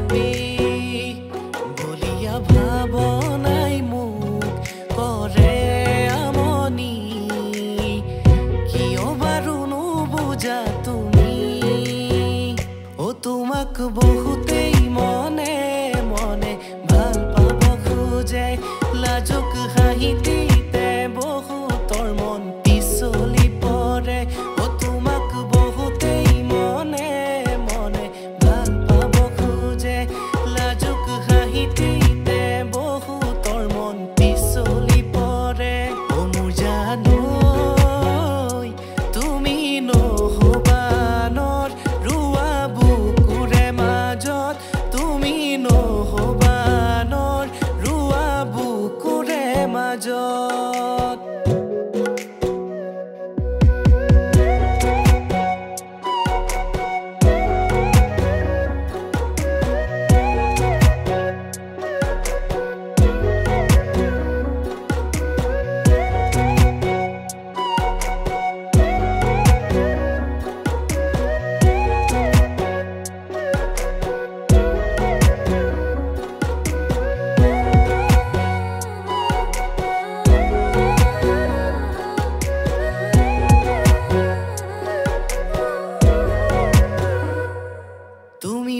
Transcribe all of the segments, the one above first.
চাপি বলিয়া ভাবনাই মোক কৰে আমনি কিয় বাৰু নুবুজা তুমি তোমাক বহুতেই মনে মনে ভাল পাব খোজে লাজুক হাঁহিতে বহুতৰ মন পিছলি পৰে তোমাক বহুতেই মনে মনে ভাল পাব খোজে লাজুক হাঁহিতে বহুতৰ মন পিছলি পৰে মোৰ জানো তুমি নহবানৰ ৰুৱা বুকুৰে মাজত তুমি নহবানৰ ৰুৱা বুকুৰে মাজত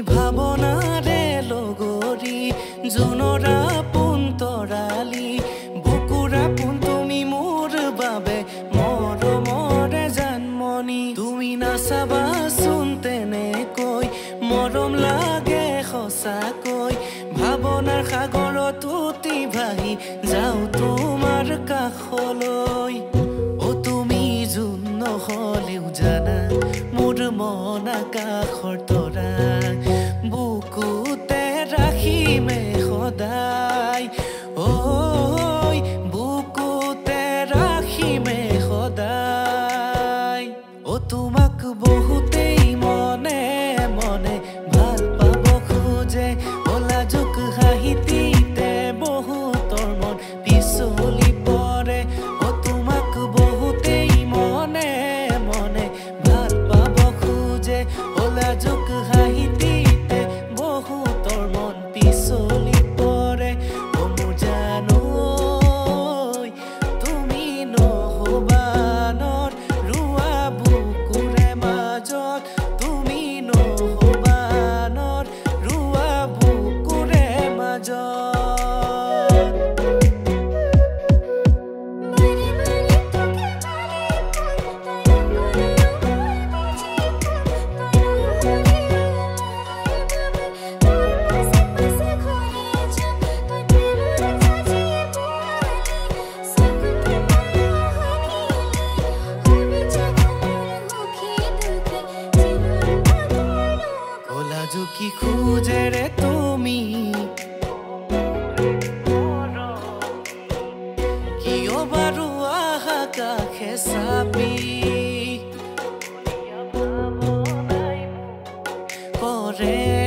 ভাবনাৰে লগৰী জোনৰা পোন তৰালি বুকুৰা পোন তুমি মোৰ বাবে মৰমৰে জানমনি তুমি নাচাবাচোন তেনেকৈ মৰম লাগে সঁচাকৈ ভাবনাৰ সাগৰত উটি ভাহি যাওঁ তোমাৰ কাষলৈ তুমি জোন নহলেও জানা মোৰ মন আকাশৰ তৰা বুকুতে ৰাখিমে সদায় বুকুতে ৰাখিমে সদায় তোমাক বহুতেই মনে মনে ভাল পাব খোজে লাজুক হাঁহিতে বহুতৰ মন পিছলি পৰে তোমাক বহুতেই মনে মনে ভাল পাব খোজে লাজুক হাঁহিতে বহুতৰ মন পিছলি পৰে মোৰ জানো তুমি নহবানৰ ৰুৱা বুকুৰে মাজত তুমি নহবানৰ ৰুৱা বুকুৰে মাজত কি খুঁজেৰে তুমি কিয় বাৰু আহা কাষে চাপি কৰে